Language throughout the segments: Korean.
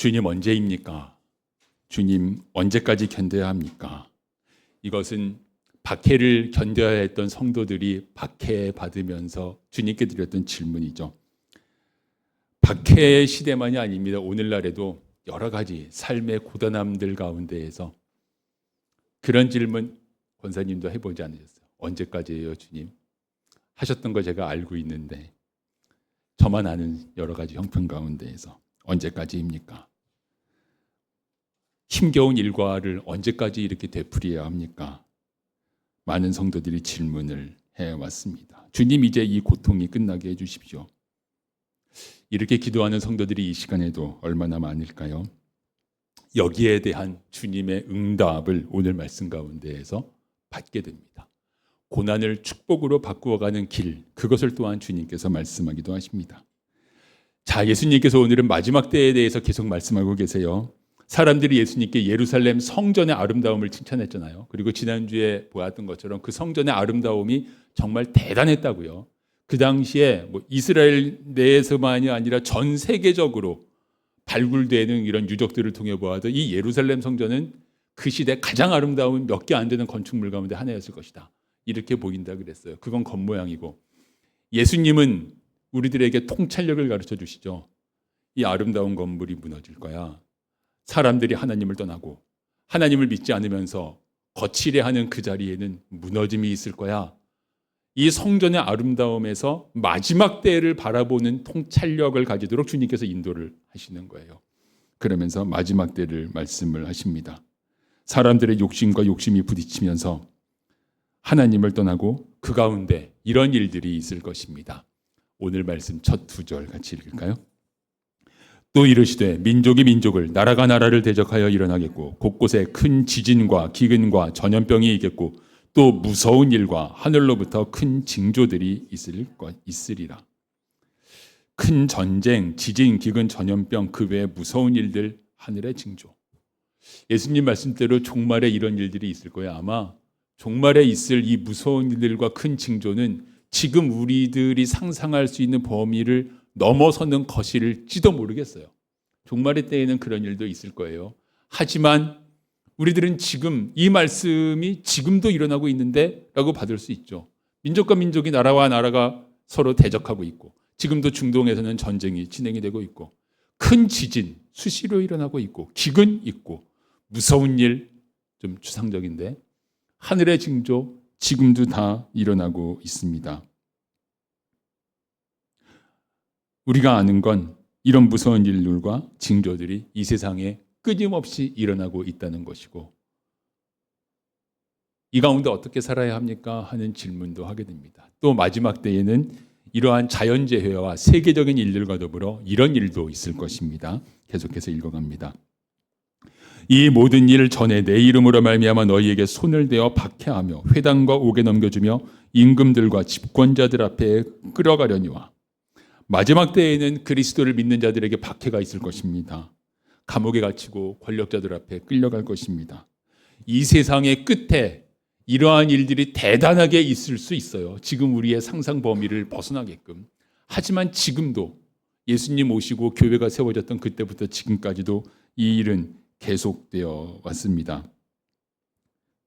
주님 언제입니까? 주님 언제까지 견뎌야 합니까? 이것은 박해를 견뎌야 했던 성도들이 박해받으면서 주님께 드렸던 질문이죠. 박해 시대만이 아닙니다. 오늘날에도 여러 가지 삶의 고단함들 가운데에서 그런 질문 권사님도 해보지 않으셨어요? 언제까지예요, 주님? 하셨던 거 제가 알고 있는데 저만 아는 여러 가지 형편 가운데에서 언제까지입니까? 힘겨운 일과를 언제까지 이렇게 되풀이해야 합니까? 많은 성도들이 질문을 해왔습니다. 주님, 이제 이 고통이 끝나게 해주십시오. 이렇게 기도하는 성도들이 이 시간에도 얼마나 많을까요? 여기에 대한 주님의 응답을 오늘 말씀 가운데에서 받게 됩니다. 고난을 축복으로 바꾸어가는 길, 그것을 또한 주님께서 말씀하기도 하십니다. 자, 예수님께서 오늘은 마지막 때에 대해서 계속 말씀하고 계세요. 사람들이 예수님께 예루살렘 성전의 아름다움을 칭찬했잖아요. 그리고 지난주에 보았던 것처럼 그 성전의 아름다움이 정말 대단했다고요. 그 당시에 이스라엘 내에서만이 아니라 전 세계적으로 발굴되는 이런 유적들을 통해 보아도 이 예루살렘 성전은 그 시대 가장 아름다운 몇 개 안 되는 건축물 가운데 하나였을 것이다. 이렇게 보인다 그랬어요. 그건 겉모양이고, 예수님은 우리들에게 통찰력을 가르쳐 주시죠. 이 아름다운 건물이 무너질 거야. 사람들이 하나님을 떠나고 하나님을 믿지 않으면서 거칠해하는 그 자리에는 무너짐이 있을 거야. 이 성전의 아름다움에서 마지막 때를 바라보는 통찰력을 가지도록 주님께서 인도를 하시는 거예요. 그러면서 마지막 때를 말씀을 하십니다. 사람들의 욕심과 욕심이 부딪히면서 하나님을 떠나고 그 가운데 이런 일들이 있을 것입니다. 오늘 말씀 첫 두 절 같이 읽을까요? 또 이르시되 민족이 민족을 나라가 나라를 대적하여 일어나겠고 곳곳에 큰 지진과 기근과 전염병이 있겠고 또 무서운 일과 하늘로부터 큰 징조들이 있으리라. 큰 전쟁, 지진, 기근, 전염병, 그 외에 무서운 일들, 하늘의 징조. 예수님 말씀대로 종말에 이런 일들이 있을 거예요. 아마 종말에 있을 이 무서운 일들과 큰 징조는 지금 우리들이 상상할 수 있는 범위를 넘어서는 것일지도 모르겠어요. 종말의 때에는 그런 일도 있을 거예요. 하지만 우리들은 지금 이 말씀이 지금도 일어나고 있는데 라고 받을 수 있죠. 민족과 민족이, 나라와 나라가 서로 대적하고 있고, 지금도 중동에서는 전쟁이 진행이 되고 있고, 큰 지진 수시로 일어나고 있고, 기근 있고, 무서운 일, 좀 추상적인데 하늘의 징조 지금도 다 일어나고 있습니다. 우리가 아는 건 이런 무서운 일들과 징조들이 이 세상에 끊임없이 일어나고 있다는 것이고, 이 가운데 어떻게 살아야 합니까? 하는 질문도 하게 됩니다. 또 마지막 때에는 이러한 자연재해와 세계적인 일들과 더불어 이런 일도 있을 것입니다. 계속해서 읽어갑니다. 이 모든 일 전에 내 이름으로 말미암아 너희에게 손을 대어 박해하며 회당과 옥에 넘겨주며 임금들과 집권자들 앞에 끌어가려니와. 마지막 때에는 그리스도를 믿는 자들에게 박해가 있을 것입니다. 감옥에 갇히고 권력자들 앞에 끌려갈 것입니다. 이 세상의 끝에 이러한 일들이 대단하게 있을 수 있어요. 지금 우리의 상상 범위를 벗어나게끔. 하지만 지금도 예수님 오시고 교회가 세워졌던 그때부터 지금까지도 이 일은 계속되어 왔습니다.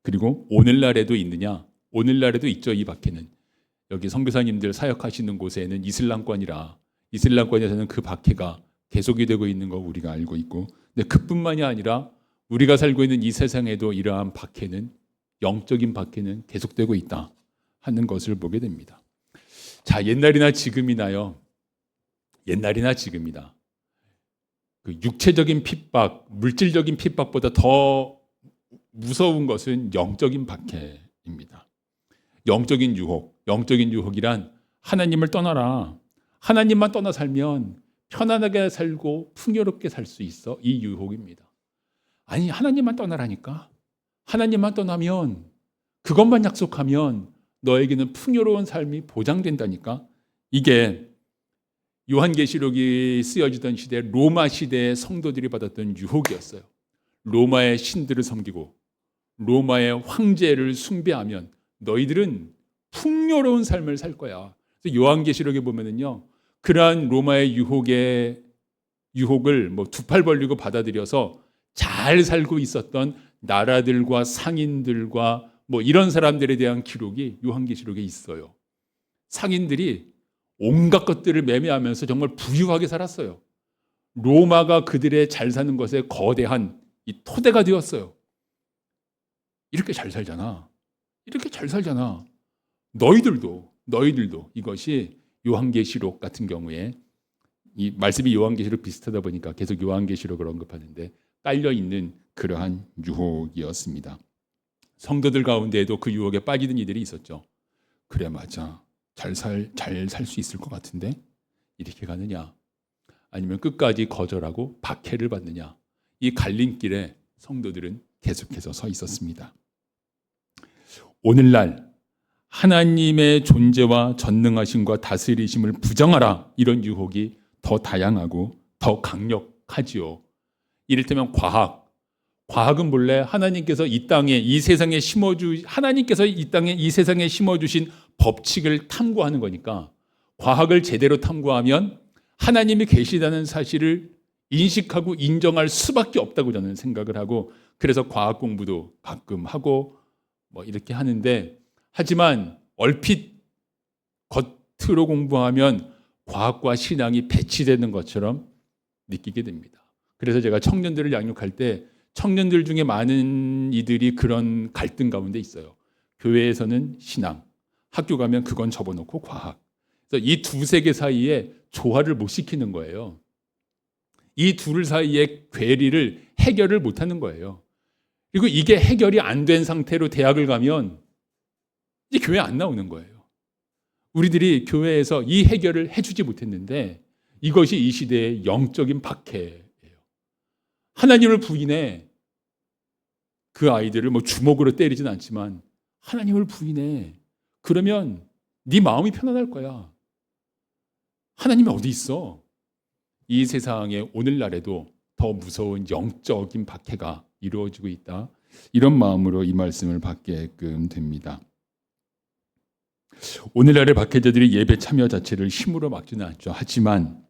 그리고 오늘날에도 있느냐? 오늘날에도 있죠, 이 박해는. 여기 선교사님들 사역하시는 곳에는 이슬람권이라 이슬람권에서는 그 박해가 계속이 되고 있는 거 우리가 알고 있고, 근데 그뿐만이 아니라 우리가 살고 있는 이 세상에도 이러한 박해는, 영적인 박해는 계속되고 있다 하는 것을 보게 됩니다. 자, 옛날이나 지금이나요. 옛날이나 지금이다. 그 육체적인 핍박, 물질적인 핍박보다 더 무서운 것은 영적인 박해입니다. 영적인 유혹, 영적인 유혹이란 하나님을 떠나라. 하나님만 떠나 살면 편안하게 살고 풍요롭게 살 수 있어. 이 유혹입니다. 아니, 하나님만 떠나라니까. 하나님만 떠나면, 그것만 약속하면 너에게는 풍요로운 삶이 보장된다니까. 이게 요한계시록이 쓰여지던 시대, 로마 시대의 성도들이 받았던 유혹이었어요. 로마의 신들을 섬기고 로마의 황제를 숭배하면 너희들은 풍요로운 삶을 살 거야. 그래서 요한계시록에 보면은요, 그러한 로마의 유혹에 유혹을 뭐 두 팔 벌리고 받아들여서 잘 살고 있었던 나라들과 상인들과 뭐 이런 사람들에 대한 기록이 요한계시록에 있어요. 상인들이 온갖 것들을 매매하면서 정말 부유하게 살았어요. 로마가 그들의 잘 사는 것에 거대한 이 토대가 되었어요. 이렇게 잘 살잖아. 이렇게 잘 살잖아. 너희들도 이것이 요한계시록 같은 경우에 이 말씀이 요한계시록 비슷하다 보니까 계속 요한계시록을 언급하는데 깔려 있는 그러한 유혹이었습니다. 성도들 가운데에도 그 유혹에 빠지는 이들이 있었죠. 그래 맞아. 잘 살 수 있을 것 같은데 이렇게 가느냐? 아니면 끝까지 거절하고 박해를 받느냐? 이 갈림길에 성도들은 계속해서 서 있었습니다. 오늘날 하나님의 존재와 전능하심과 다스리심을 부정하라. 이런 유혹이 더 다양하고 더 강력하지요. 이를테면 과학은 본래 하나님께서 이 땅에 이 세상에 하나님께서 이 땅에 이 세상에 심어주신 법칙을 탐구하는 거니까 과학을 제대로 탐구하면 하나님이 계시다는 사실을 인식하고 인정할 수밖에 없다고 저는 생각을 하고, 그래서 과학 공부도 가끔 하고 뭐 이렇게 하는데, 하지만 얼핏 겉으로 공부하면 과학과 신앙이 배치되는 것처럼 느끼게 됩니다. 그래서 제가 청년들을 양육할 때 청년들 중에 많은 이들이 그런 갈등 가운데 있어요. 교회에서는 신앙, 학교 가면 그건 접어놓고 과학. 그래서 이 두 세계 사이에 조화를 못 시키는 거예요. 이 둘 사이의 괴리를 해결을 못하는 거예요. 그리고 이게 해결이 안 된 상태로 대학을 가면 이제 교회 안 나오는 거예요. 우리들이 교회에서 이 해결을 해주지 못했는데 이것이 이 시대의 영적인 박해예요. 하나님을 부인해. 그 아이들을 뭐 주먹으로 때리진 않지만 하나님을 부인해. 그러면 네 마음이 편안할 거야. 하나님이 어디 있어? 이 세상에 오늘날에도 더 무서운 영적인 박해가 이루어지고 있다. 이런 마음으로 이 말씀을 받게끔 됩니다. 오늘날의 박해자들이 예배 참여 자체를 힘으로 막지는 않죠. 하지만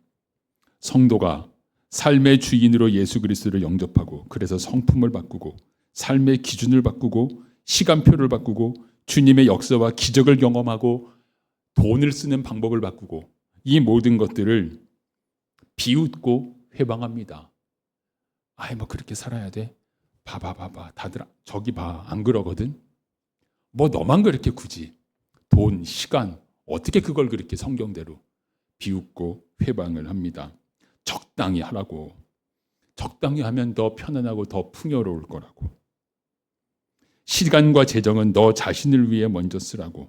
성도가 삶의 주인으로 예수 그리스도를 영접하고, 그래서 성품을 바꾸고 삶의 기준을 바꾸고 시간표를 바꾸고 주님의 역사와 기적을 경험하고 돈을 쓰는 방법을 바꾸고, 이 모든 것들을 비웃고 회방합니다. 아이 뭐 그렇게 살아야 돼? 봐봐 다들 저기 봐 안 그러거든? 뭐 너만 그렇게 굳이 돈, 시간 어떻게 그걸 그렇게 성경대로 비웃고 회방을 합니다. 적당히 하라고. 적당히 하면 더 편안하고 더 풍요로울 거라고. 시간과 재정은 너 자신을 위해 먼저 쓰라고.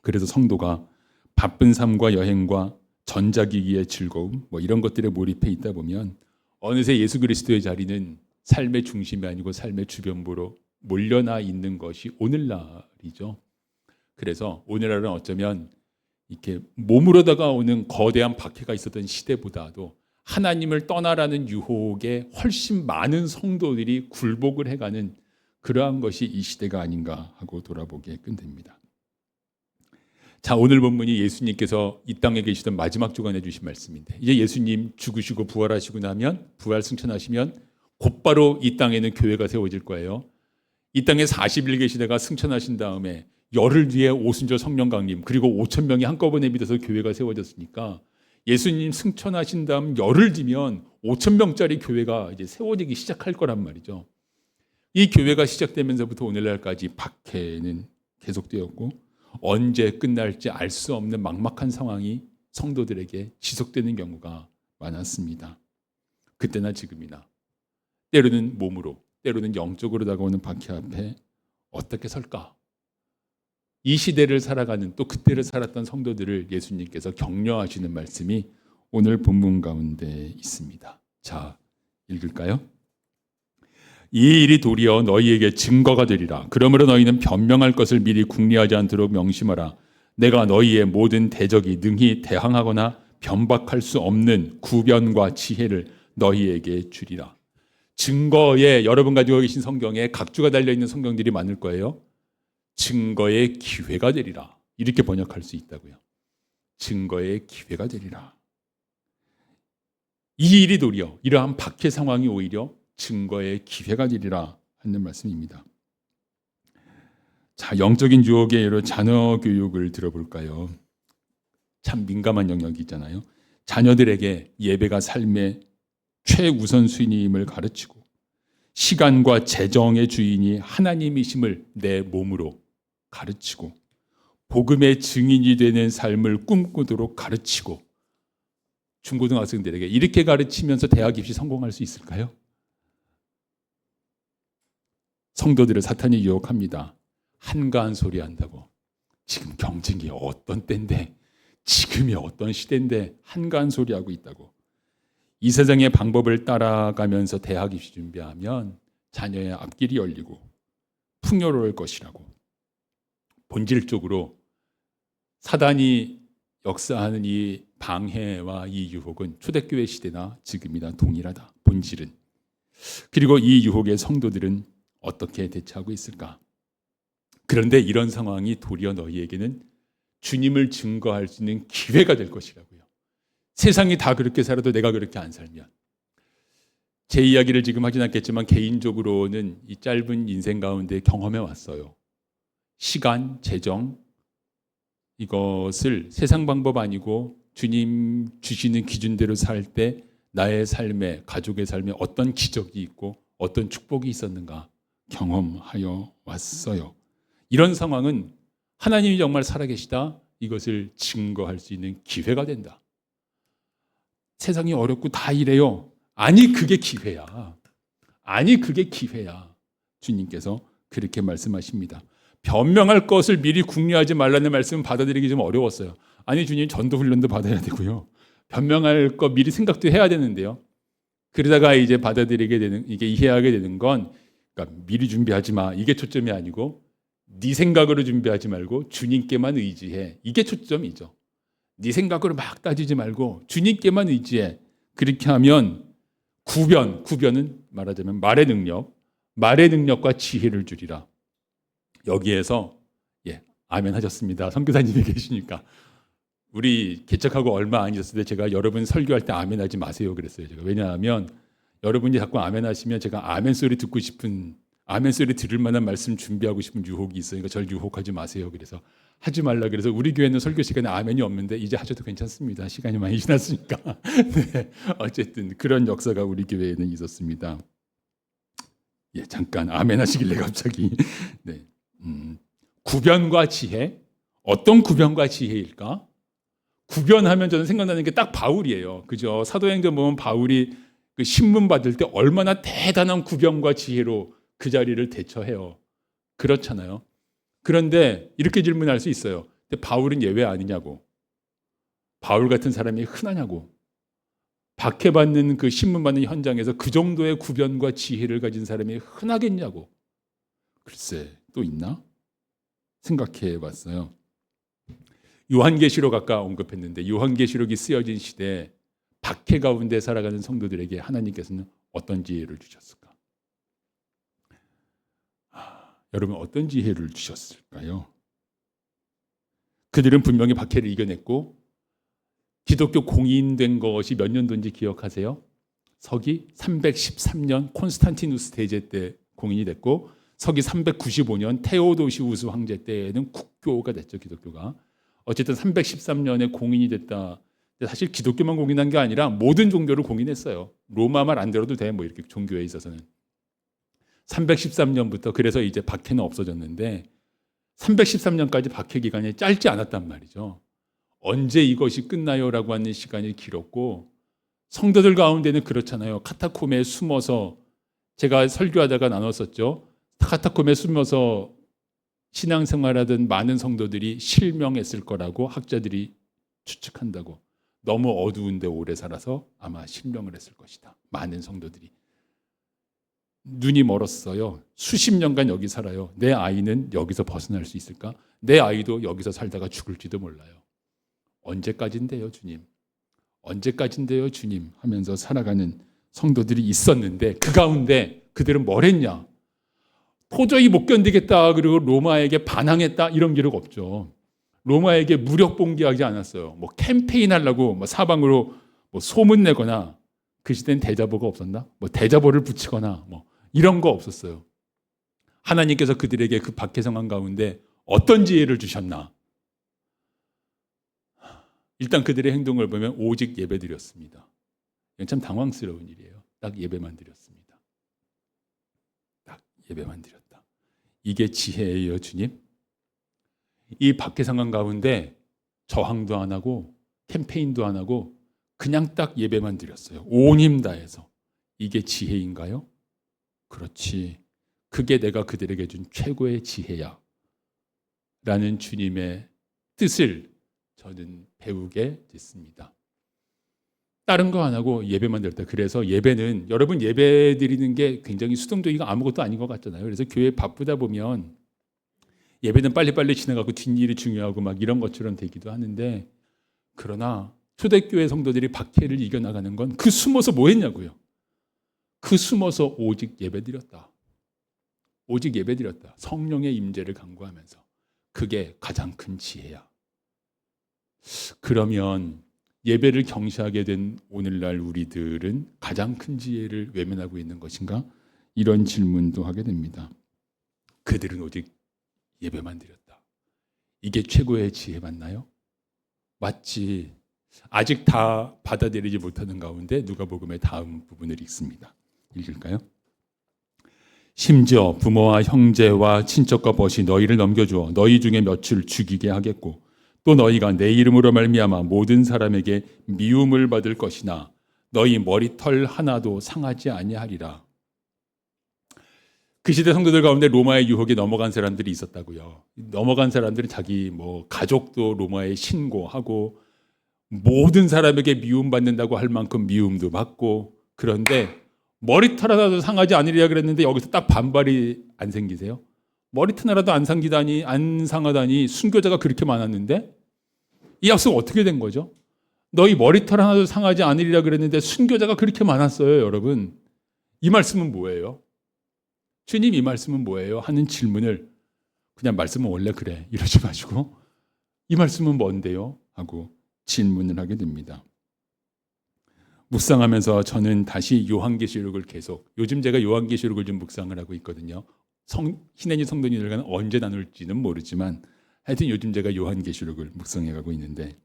그래서 성도가 바쁜 삶과 여행과 전자기기의 즐거움 뭐 이런 것들에 몰입해 있다 보면 어느새 예수 그리스도의 자리는 삶의 중심이 아니고 삶의 주변부로 몰려나 있는 것이 오늘날이죠. 그래서 오늘날은 어쩌면 이렇게 몸으로 다가오는 거대한 박해가 있었던 시대보다도 하나님을 떠나라는 유혹에 훨씬 많은 성도들이 굴복을 해가는 그러한 것이 이 시대가 아닌가 하고 돌아보게 됩니다. 자, 오늘 본문이 예수님께서 이 땅에 계시던 마지막 주간에 주신 말씀인데, 이제 예수님 죽으시고 부활하시고 나면, 부활 승천하시면 곧바로 이 땅에는 교회가 세워질 거예요. 이 땅에 40일 계시다가 승천하신 다음에 열흘 뒤에 오순절 성령 강림, 그리고 5,000명이 한꺼번에 믿어서 교회가 세워졌으니까 예수님 승천하신 다음 열흘 뒤면 5,000명짜리 교회가 이제 세워지기 시작할 거란 말이죠. 이 교회가 시작되면서부터 오늘날까지 박해는 계속되었고 언제 끝날지 알 수 없는 막막한 상황이 성도들에게 지속되는 경우가 많았습니다. 그때나 지금이나 때로는 몸으로, 때로는 영적으로 다가오는 박해 앞에 어떻게 설까? 이 시대를 살아가는, 또 그때를 살았던 성도들을 예수님께서 격려하시는 말씀이 오늘 본문 가운데 있습니다. 자, 읽을까요? 이 일이 도리어 너희에게 증거가 되리라. 그러므로 너희는 변명할 것을 미리 궁리하지 않도록 명심하라. 내가 너희의 모든 대적이 능히 대항하거나 변박할 수 없는 구변과 지혜를 너희에게 주리라. 증거에, 여러분 가지고 계신 성경에 각주가 달려있는 성경들이 많을 거예요. 증거의 기회가 되리라. 이렇게 번역할 수 있다고요. 증거의 기회가 되리라. 이 일이 도리어 이러한 박해 상황이 오히려 증거의 기회가 되리라 하는 말씀입니다. 자, 영적인 유혹의 예로 자녀 교육을 들어볼까요? 참 민감한 영역이잖아요. 자녀들에게 예배가 삶의 최우선순위임을 가르치고 시간과 재정의 주인이 하나님이심을 내 몸으로 가르치고 복음의 증인이 되는 삶을 꿈꾸도록 가르치고 중고등학생들에게 이렇게 가르치면서 대학 입시 성공할 수 있을까요? 성도들을 사탄이 유혹합니다. 한가한 소리 한다고. 지금 경쟁이 어떤 때인데, 지금이 어떤 시대인데 한가한 소리 하고 있다고. 이 세상의 방법을 따라가면서 대학 입시 준비하면 자녀의 앞길이 열리고 풍요로울 것이라고. 본질적으로 사단이 역사하는 이 방해와 이 유혹은 초대교회 시대나 지금이나 동일하다. 본질은. 그리고 이 유혹의 성도들은 어떻게 대처하고 있을까? 그런데 이런 상황이 도리어 너희에게는 주님을 증거할 수 있는 기회가 될 것이라고요. 세상이 다 그렇게 살아도 내가 그렇게 안 살면. 제 이야기를 지금 하진 않겠지만 개인적으로는 이 짧은 인생 가운데 경험해 왔어요. 시간, 재정, 이것을 세상 방법 아니고 주님 주시는 기준대로 살 때 나의 삶에, 가족의 삶에 어떤 기적이 있고 어떤 축복이 있었는가 경험하여 왔어요. 이런 상황은 하나님이 정말 살아계시다, 이것을 증거할 수 있는 기회가 된다. 세상이 어렵고 다 이래요. 아니 그게 기회야. 아니 그게 기회야. 주님께서 그렇게 말씀하십니다. 변명할 것을 미리 궁리하지 말라는 말씀은 받아들이기 좀 어려웠어요. 아니 주님, 전도 훈련도 받아야 되고요. 변명할 거 미리 생각도 해야 되는데요. 그러다가 이제 받아들이게 되는, 이게 이해하게 되는 건, 그러니까 미리 준비하지 마, 이게 초점이 아니고 네 생각으로 준비하지 말고 주님께만 의지해, 이게 초점이죠. 네 생각으로 막 따지지 말고 주님께만 의지해. 그렇게 하면 구변은 말하자면 말의 능력과 지혜를 주리라. 여기에서 아멘 하셨습니다. 선교사님이 계시니까. 우리 개척하고 얼마 안 있었을 때 제가 여러분 설교할 때 아멘 하지 마세요 그랬어요. 제가. 왜냐하면 여러분이 자꾸 아멘 하시면 제가 아멘 소리 듣고 싶은, 아멘 소리 들을 만한 말씀 준비하고 싶은 유혹이 있으니까 절 유혹하지 마세요. 그래서 하지 말라 그래서 우리 교회는 설교 시간에 아멘이 없는데 이제 하셔도 괜찮습니다. 시간이 많이 지났으니까. 네, 어쨌든 그런 역사가 우리 교회에는 있었습니다. 잠깐 아멘 하시길래 갑자기. 네. 구변과 지혜, 어떤 구변과 지혜일까? 구변하면 저는 생각나는 게 딱 바울이에요. 그죠? 사도행전 보면 바울이 그 신문 받을 때 얼마나 대단한 구변과 지혜로 그 자리를 대처해요. 그렇잖아요. 그런데 이렇게 질문할 수 있어요. 근데 바울은 예외 아니냐고. 바울 같은 사람이 흔하냐고. 박해받는 그 신문 받는 현장에서 그 정도의 구변과 지혜를 가진 사람이 흔하겠냐고. 글쎄, 또 있나? 생각해 봤어요. 요한계시록 아까 언급했는데 요한계시록이 쓰여진 시대에 박해 가운데 살아가는 성도들에게 하나님께서는 어떤 지혜를 주셨을까? 여러분 어떤 지혜를 주셨을까요? 그들은 분명히 박해를 이겨냈고 기독교 공인된 것이 몇 년도인지 기억하세요? 서기 313년 콘스탄티누스 대제 때 공인이 됐고 서기 395년 테오도시우스 황제 때에는 국교가 됐죠. 기독교가. 어쨌든 313년에 공인이 됐다. 사실 기독교만 공인한 게 아니라 모든 종교를 공인했어요. 로마만 안 들어도 돼. 뭐 이렇게 종교에 있어서는. 313년부터 그래서 이제 박해는 없어졌는데 313년까지 박해 기간이 짧지 않았단 말이죠. 언제 이것이 끝나요라고 하는 시간이 길었고 성도들 가운데는 그렇잖아요. 카타콤에 숨어서 제가 설교하다가 나눴었죠. 카타콤에 숨어서 신앙생활하던 많은 성도들이 실명했을 거라고 학자들이 추측한다고. 너무 어두운데 오래 살아서 아마 실명을 했을 것이다. 많은 성도들이. 눈이 멀었어요. 수십 년간 여기 살아요. 내 아이는 여기서 벗어날 수 있을까? 내 아이도 여기서 살다가 죽을지도 몰라요. 언제까지인데요, 주님? 언제까지인데요, 주님? 하면서 살아가는 성도들이 있었는데 그 가운데 그들은 뭘 했냐? 도저히 못 견디겠다. 그리고 로마에게 반항했다. 이런 기록 없죠. 로마에게 무력 봉기하지 않았어요. 뭐 캠페인 하려고 뭐 사방으로 뭐 소문 내거나 그 시대는 대자보가 없었나? 뭐 대자보를 붙이거나 뭐 이런 거 없었어요. 하나님께서 그들에게 그 박해 상황 가운데 어떤 지혜를 주셨나? 일단 그들의 행동을 보면 오직 예배드렸습니다. 이건 참 당황스러운 일이에요. 딱 예배만 드렸습니다. 딱 예배만 드렸다. 이게 지혜예요, 주님? 이 박해 상황 가운데 저항도 안 하고 캠페인도 안 하고 그냥 딱 예배만 드렸어요. 온 힘 다해서. 이게 지혜인가요? 그렇지. 그게 내가 그들에게 준 최고의 지혜야. 라는 주님의 뜻을 저는 배우게 됐습니다. 다른 거 안 하고 예배만 드렸다. 그래서 예배는 여러분 예배 드리는 게 굉장히 수동적이고 아무것도 아닌 것 같잖아요. 그래서 교회 바쁘다 보면 예배는 빨리빨리 지나가고 뒷일이 중요하고 막 이런 것처럼 되기도 하는데 그러나 초대교회 성도들이 박해를 이겨나가는 건 그 숨어서 뭐 했냐고요. 그 숨어서 오직 예배드렸다. 오직 예배드렸다. 성령의 임재를 간구하면서. 그게 가장 큰 지혜야. 그러면 예배를 경시하게 된 오늘날 우리들은 가장 큰 지혜를 외면하고 있는 것인가? 이런 질문도 하게 됩니다. 그들은 오직 예배만 드렸다. 이게 최고의 지혜 맞나요? 맞지. 아직 다 받아들이지 못하는 가운데 누가복음의 다음 부분을 읽습니다. 읽을까요? 심지어 부모와 형제와 친척과 벗이 너희를 넘겨주어 너희 중에 몇을 죽이게 하겠고 또 너희가 내 이름으로 말미암아 모든 사람에게 미움을 받을 것이나 너희 머리털 하나도 상하지 아니하리라. 그 시대 성도들 가운데 로마의 유혹에 넘어간 사람들이 있었다고요. 넘어간 사람들은 자기 가족도 로마에 신고하고 모든 사람에게 미움받는다고 할 만큼 미움도 받고 그런데 머리털 하나도 상하지 않으리라 그랬는데 여기서 딱 반발이 안 생기세요? 머리털 하나도 안 상하다니 순교자가 그렇게 많았는데 이 약속 어떻게 된 거죠? 너희 머리털 하나도 상하지 않으리라 그랬는데 순교자가 그렇게 많았어요, 여러분. 이 말씀은 뭐예요? 주님 이 말씀은 뭐예요? 하는 질문을 그냥 말씀은 원래 그래 이러지 마시고 이 말씀은 뭔데요? 하고 질문을 하게 됩니다. 묵상하면서 저는 다시 요한계시록을 요즘 제가 요한계시록을 좀 묵상을 하고 있거든요. 신해진 성도님들과는 언제 나눌지는 모르지만 하여튼 요즘 제가 요한계시록을 묵상해가고 있는데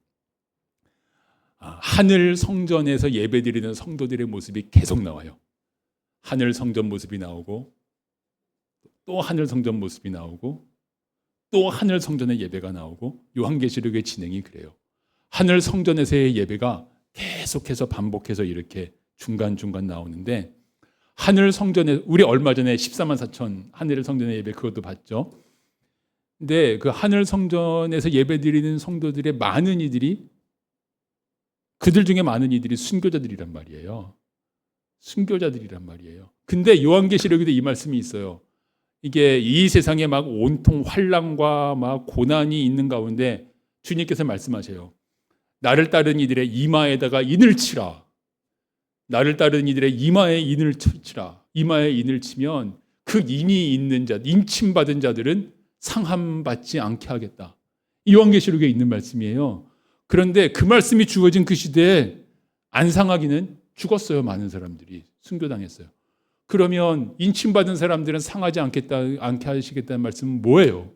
하늘 성전에서 예배드리는 성도들의 모습이 계속 나와요. 하늘 성전 모습이 나오고 또 하늘 성전 모습이 나오고 또 하늘 성전의 예배가 나오고 요한계시록의 진행이 그래요. 하늘 성전에서의 예배가 계속해서 반복해서 이렇게 중간중간 나오는데 하늘 성전에 우리 얼마 전에 14만 4천 하늘 성전의 예배 그것도 봤죠. 근데 그 하늘 성전에서 예배드리는 성도들의 많은 이들이 그들 중에 많은 이들이 순교자들이란 말이에요. 순교자들이란 말이에요. 근데 요한계시록에도 이 말씀이 있어요. 이게 이 세상에 막 온통 환난과 막 고난이 있는 가운데 주님께서 말씀하세요. 나를 따른 이들의 이마에다가 인을 치라. 나를 따른 이들의 이마에 인을 치라. 이마에 인을 치면 그 인이 있는 자, 인침받은 자들은 상함받지 않게 하겠다. 요한계시록에 있는 말씀이에요. 그런데 그 말씀이 주어진 그 시대에 안 상하기는 죽었어요. 많은 사람들이 순교당했어요. 그러면 인침받은 사람들은 상하지 않게 하시겠다는 말씀은 뭐예요?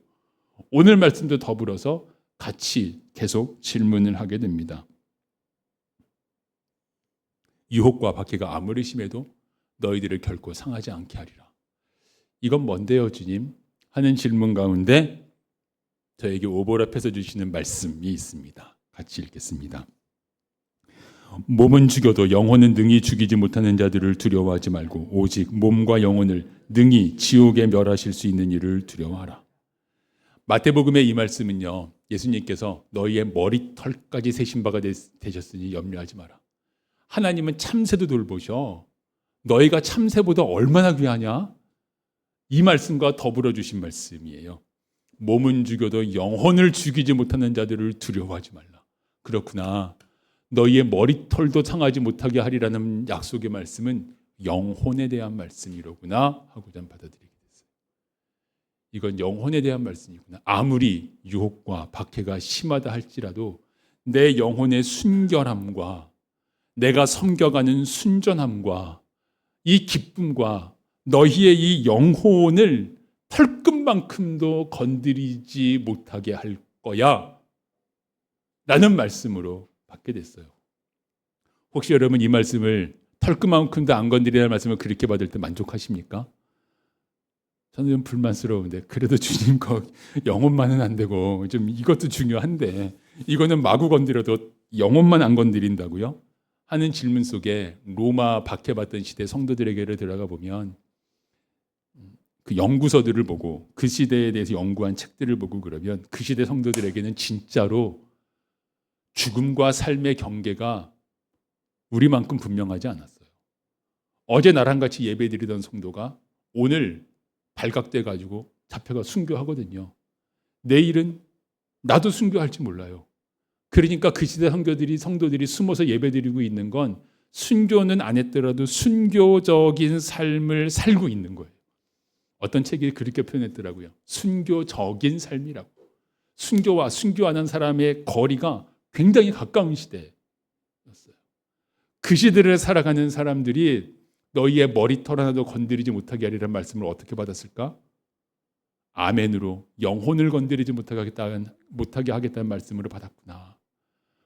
오늘 말씀도 더불어서 같이 계속 질문을 하게 됩니다. 유혹과 박해가 아무리 심해도 너희들을 결코 상하지 않게 하리라. 이건 뭔데요, 주님? 하는 질문 가운데 저에게 오버랩해서 주시는 말씀이 있습니다. 같이 읽겠습니다. 몸은 죽여도 영혼은 능히 죽이지 못하는 자들을 두려워하지 말고 오직 몸과 영혼을 능히 지옥에 멸하실 수 있는 이를 두려워하라. 마태복음의 이 말씀은요. 예수님께서 너희의 머리털까지 세신 바가 되셨으니 염려하지 마라. 하나님은 참새도 돌보셔. 너희가 참새보다 얼마나 귀하냐? 이 말씀과 더불어 주신 말씀이에요. 몸은 죽여도 영혼을 죽이지 못하는 자들을 두려워하지 말라. 그렇구나. 너희의 머리털도 상하지 못하게 하리라는 약속의 말씀은 영혼에 대한 말씀이로구나 하고 전 받아들이게 됐어요. 이건 영혼에 대한 말씀이구나. 아무리 유혹과 박해가 심하다 할지라도 내 영혼의 순결함과 내가 섬겨가는 순전함과 이 기쁨과 너희의 이 영혼을 털끝만큼도 건드리지 못하게 할 거야 라는 말씀으로 받게 됐어요. 혹시 여러분 이 말씀을 털끝만큼도 안 건드리라는 말씀을 그렇게 받을 때 만족하십니까? 저는 좀 불만스러운데, 그래도 주님 거 영혼만은 안 되고 좀 이것도 중요한데 이거는 마구 건드려도 영혼만 안 건드린다고요? 하는 질문 속에 로마 박해받던 시대 성도들에게를 들어가 보면 그 연구서들을 보고 그 시대에 대해서 연구한 책들을 보고 그러면 그 시대 성도들에게는 진짜로 죽음과 삶의 경계가 우리만큼 분명하지 않았어요. 어제 나랑 같이 예배드리던 성도가 오늘 발각돼 가지고 잡혀가 순교하거든요. 내일은 나도 순교할지 몰라요. 그러니까 그 시대 성도들이 숨어서 예배드리고 있는 건 순교는 안 했더라도 순교적인 삶을 살고 있는 거예요. 어떤 책이 그렇게 표현했더라고요. 순교적인 삶이라고. 순교와 순교 안 한 사람의 거리가 굉장히 가까운 시대였어요. 그 시대를 살아가는 사람들이 너희의 머리털 하나도 건드리지 못하게 하리라는 말씀을 어떻게 받았을까? 아멘으로 영혼을 건드리지 못하게 하겠다는 말씀으로 받았구나.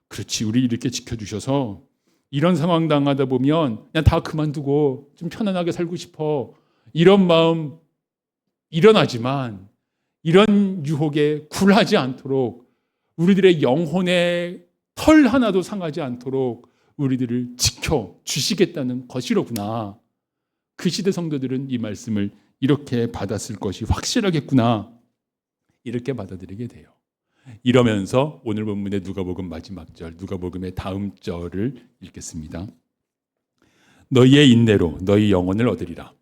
그렇지, 우리 이렇게 지켜주셔서 이런 상황 당하다 보면 그냥 다 그만두고 좀 편안하게 살고 싶어, 이런 마음 일어나지만 이런 유혹에 굴하지 않도록, 우리들의 영혼의 털 하나도 상하지 않도록 우리들을 지켜주시겠다는 것이로구나. 그 시대 성도들은 이 말씀을 이렇게 받았을 것이 확실하겠구나, 이렇게 받아들이게 돼요. 이러면서 오늘 본문의 누가복음 마지막 절, 누가복음의 다음 절을 읽겠습니다. 너희의 인내로 너희 영혼을 얻으리라.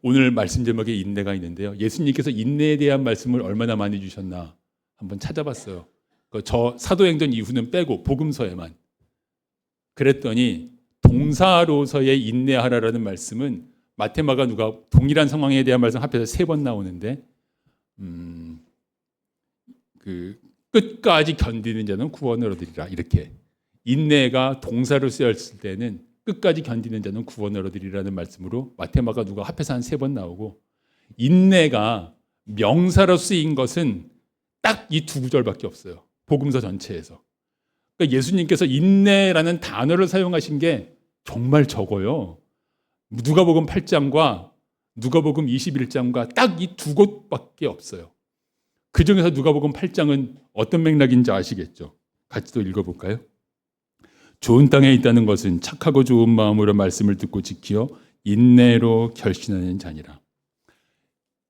오늘 말씀 제목에 인내가 있는데요, 예수님께서 인내에 대한 말씀을 얼마나 많이 주셨나 한번 찾아봤어요. 저 사도행전 이후는 빼고 복음서에만. 그랬더니 동사로서의 인내하라라는 말씀은 마태, 마가, 누가 동일한 상황에 대한 말씀 합해서 3번 나오는데, 그 끝까지 견디는 자는 구원을 얻으리라, 이렇게. 인내가 동사로 쓰였을 때는 끝까지 견디는 자는 구원을 얻으리라는 말씀으로 마태, 마가, 누가 합해서 한 3번 나오고, 인내가 명사로 쓰인 것은 딱 이 2구절밖에 없어요, 복음서 전체에서. 그러니까 예수님께서 인내라는 단어를 사용하신 게 정말 적어요. 누가복음 8장과 누가복음 21장과 딱 이 2곳밖에 없어요. 그 중에서 누가복음 8장은 어떤 맥락인지 아시겠죠? 같이 또 읽어볼까요? 좋은 땅에 있다는 것은 착하고 좋은 마음으로 말씀을 듣고 지키어 인내로 결신하는 자니라.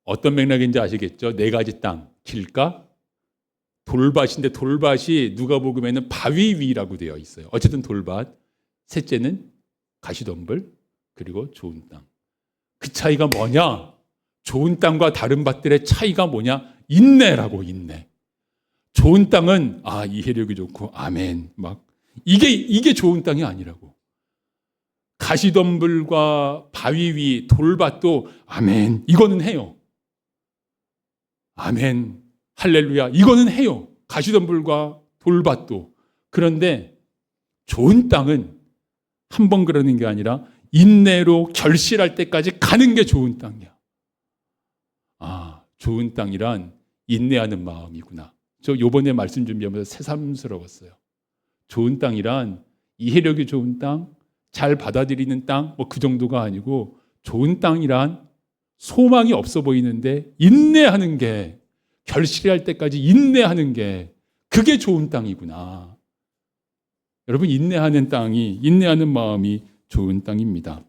어떤 맥락인지 아시겠죠? 4가지 땅, 길가, 돌밭인데 돌밭이 누가복음에는 바위 위라고 되어 있어요. 어쨌든 돌밭. 셋째는 가시덤불, 그리고 좋은 땅. 그 차이가 뭐냐? 좋은 땅과 다른 밭들의 차이가 뭐냐? 인내라고, 인내. 좋은 땅은 이해력이 좋고 아멘 막 이게 좋은 땅이 아니라고. 가시덤불과 바위 위, 돌밭도 아멘 이거는 해요. 아멘 할렐루야 이거는 해요. 가시덤불과 돌밭도. 그런데 좋은 땅은 한 번 그러는 게 아니라 인내로 결실할 때까지 가는 게 좋은 땅이야. 좋은 땅이란 인내하는 마음이구나. 저 요번에 말씀 준비하면서 새삼스러웠어요. 좋은 땅이란 이해력이 좋은 땅, 잘 받아들이는 땅, 뭐 그 정도가 아니고, 좋은 땅이란 소망이 없어 보이는데 인내하는 게, 결실할 때까지 인내하는 게, 그게 좋은 땅이구나. 여러분, 인내하는 땅이, 인내하는 마음이 좋은 땅입니다.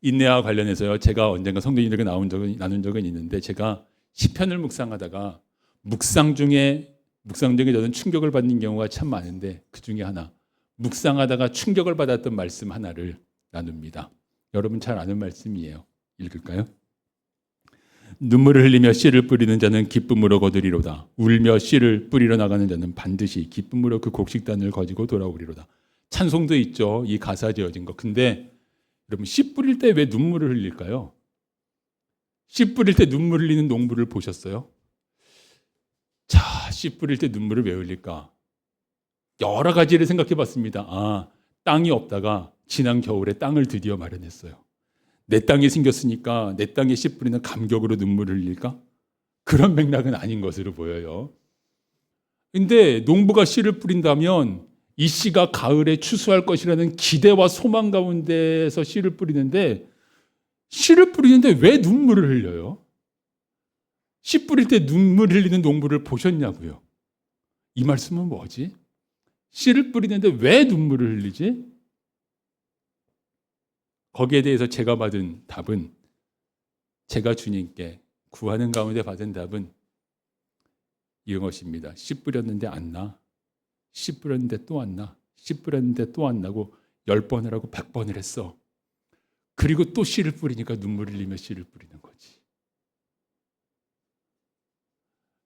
인내와 관련해서요, 제가 언젠가 성도님들과 나눈 적은 있는데, 제가 시편을 묵상하다가 묵상 중에 저는 충격을 받는 경우가 참 많은데, 그 중에 하나, 묵상하다가 충격을 받았던 말씀 하나를 나눕니다. 여러분 잘 아는 말씀이에요. 읽을까요? 눈물을 흘리며 씨를 뿌리는 자는 기쁨으로 거두리로다. 울며 씨를 뿌리러 나가는 자는 반드시 기쁨으로 그 곡식단을 가지고 돌아오리로다. 찬송도 있죠, 이 가사 지어진 거. 근데 여러분, 씨 뿌릴 때 왜 눈물을 흘릴까요? 씨 뿌릴 때 눈물 흘리는 농부를 보셨어요? 자, 씨 뿌릴 때 눈물을 왜 흘릴까? 여러 가지를 생각해 봤습니다. 땅이 없다가 지난 겨울에 땅을 드디어 마련했어요. 내 땅이 생겼으니까 내 땅에 씨 뿌리는 감격으로 눈물을 흘릴까? 그런 맥락은 아닌 것으로 보여요. 근데 농부가 씨를 뿌린다면 이 씨가 가을에 추수할 것이라는 기대와 소망 가운데서 씨를 뿌리는데, 씨를 뿌리는데 왜 눈물을 흘려요? 씨 뿌릴 때 눈물 흘리는 농부를 보셨냐고요? 이 말씀은 뭐지? 씨를 뿌리는데 왜 눈물을 흘리지? 거기에 대해서 제가 받은 답은, 제가 주님께 구하는 가운데 받은 답은 이것입니다. 씨 뿌렸는데 안 나. 씨 뿌렸는데 또 안 나. 씨 뿌렸는데 또 안 나고 10번을 하고 100번을 했어. 그리고 또 씨를 뿌리니까 눈물을 흘리며 씨를 뿌리는 거지.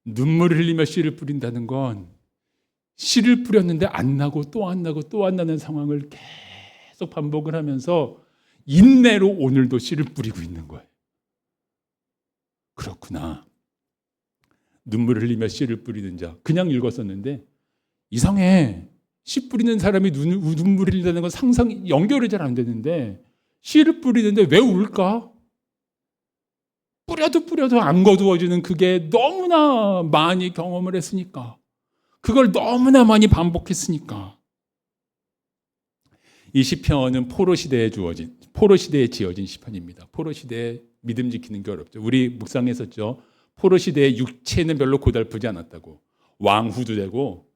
눈물을 흘리며 씨를 뿌린다는 건 씨를 뿌렸는데 안 나고 또 안 나고 또 안 나는 상황을 계속 반복을 하면서 인내로 오늘도 씨를 뿌리고 있는 거예요. 그렇구나. 눈물을 흘리며 씨를 뿌리는 자. 그냥 읽었었는데 이상해. 씨 뿌리는 사람이 눈물을 흘린다는 건 상상 연결이 잘 안 되는데, 씨를 뿌리는데 왜 울까? 뿌려도 안 거두어지는 그게 너무나 많이 경험을 했으니까, 그걸 너무나 많이 반복했으니까. 이 시편은 포로 시대에 지어진 시편입니다. 포로 시대에 믿음 지키는 게 어렵죠. 우리 묵상했었죠. 포로 시대에 육체는 별로 고달프지 않았다고. 왕후도 되고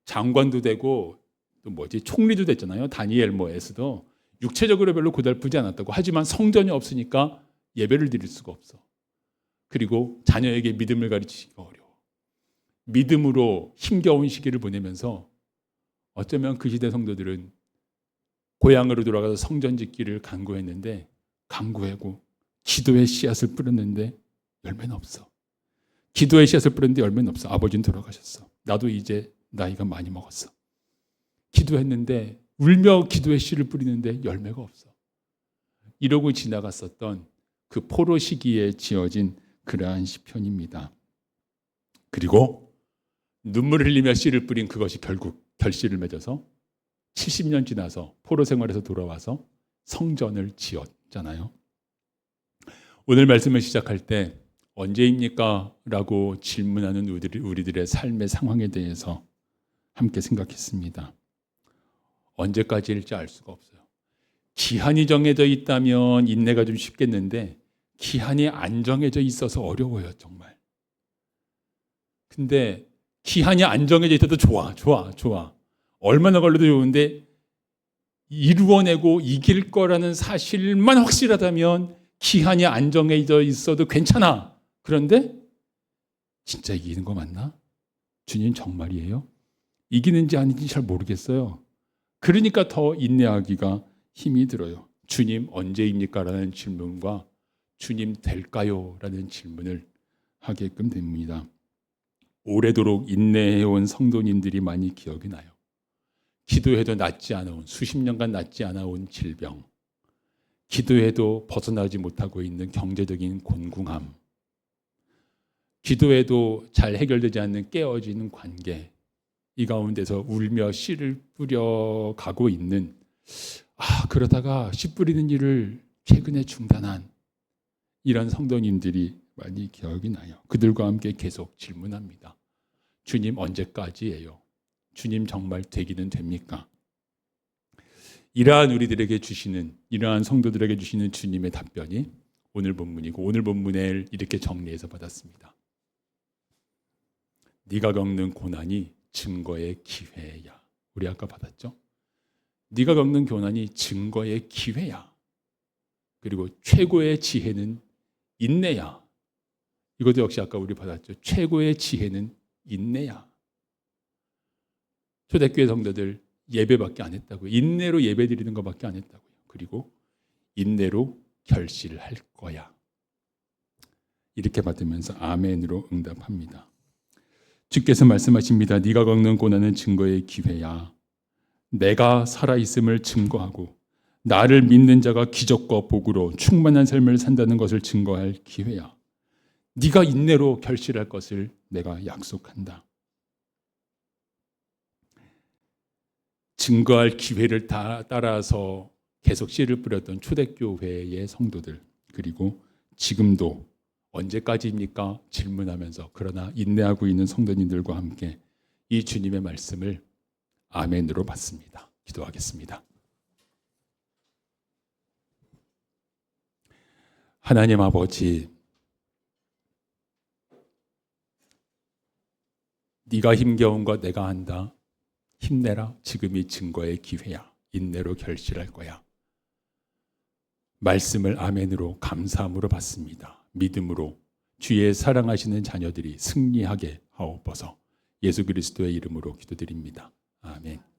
장관도 되고 또 총리도 됐잖아요. 다니엘 에스도 육체적으로 별로 고달프지 않았다고. 하지만 성전이 없으니까 예배를 드릴 수가 없어. 그리고 자녀에게 믿음을 가르치기가 어려워. 믿음으로 힘겨운 시기를 보내면서 어쩌면 그 시대 성도들은 고향으로 돌아가서 성전 짓기를 간구했는데, 간구하고 기도의 씨앗을 뿌렸는데 열매는 없어. 기도의 씨앗을 뿌렸는데 열매는 없어. 아버지는 돌아가셨어. 나도 이제 나이가 많이 먹었어. 기도했는데 울며 기도의 씨를 뿌리는데 열매가 없어. 이러고 지나갔었던 그 포로 시기에 지어진 그러한 시편입니다. 그리고 눈물을 흘리며 씨를 뿌린 그것이 결국 결실을 맺어서 70년 지나서 포로 생활에서 돌아와서 성전을 지었잖아요. 오늘 말씀을 시작할 때 언제입니까? 라고 질문하는 우리들의 삶의 상황에 대해서 함께 생각했습니다. 언제까지일지 알 수가 없어요. 기한이 정해져 있다면 인내가 좀 쉽겠는데 기한이 안 정해져 있어서 어려워요, 정말. 근데 기한이 안 정해져 있어도 좋아. 얼마나 걸려도 좋은데 이루어내고 이길 거라는 사실만 확실하다면 기한이 안 정해져 있어도 괜찮아. 그런데 진짜 이기는 거 맞나? 주님 정말이에요? 이기는지 아닌지 잘 모르겠어요. 그러니까 더 인내하기가 힘이 들어요. 주님 언제입니까? 라는 질문과 주님 될까요? 라는 질문을 하게끔 됩니다. 오래도록 인내해온 성도님들이 많이 기억이 나요. 기도해도 낫지 않아온, 수십 년간 낫지 않아온 질병, 기도해도 벗어나지 못하고 있는 경제적인 곤궁함, 기도해도 잘 해결되지 않는 깨어지는 관계, 이 가운데서 울며 씨를 뿌려가고 있는, 그러다가 씨 뿌리는 일을 최근에 중단한 이런 성도님들이 많이 기억이 나요. 그들과 함께 계속 질문합니다. 주님 언제까지예요? 주님 정말 되기는 됩니까? 이러한 우리들에게 주시는, 이러한 성도들에게 주시는 주님의 답변이 오늘 본문이고, 오늘 본문을 이렇게 정리해서 받았습니다. 네가 겪는 고난이 증거의 기회야. 우리 아까 받았죠? 네가 겪는 고난이 증거의 기회야. 그리고 최고의 지혜는 인내야. 이것도 역시 아까 우리 받았죠. 최고의 지혜는 인내야. 초대교회 성도들 예배밖에 안 했다고요. 인내로 예배 드리는 것밖에 안 했다고요. 그리고 인내로 결실을 할 거야. 이렇게 받으면서 아멘으로 응답합니다. 주께서 말씀하십니다. 네가 겪는 고난은 증거의 기회야. 내가 살아있음을 증거하고 나를 믿는 자가 기적과 복으로 충만한 삶을 산다는 것을 증거할 기회야. 네가 인내로 결실할 것을 내가 약속한다. 증거할 기회를 따라서 계속 씨를 뿌렸던 초대교회의 성도들, 그리고 지금도 언제까지입니까? 질문하면서 그러나 인내하고 있는 성도님들과 함께 이 주님의 말씀을 아멘으로 받습니다. 기도하겠습니다. 하나님 아버지, 네가 힘겨운 것 내가 한다. 힘내라. 지금이 증거의 기회야. 인내로 결실할 거야. 말씀을 아멘으로 감사함으로 받습니다. 믿음으로 주의 사랑하시는 자녀들이 승리하게 하옵소서. 예수 그리스도의 이름으로 기도드립니다. 아멘.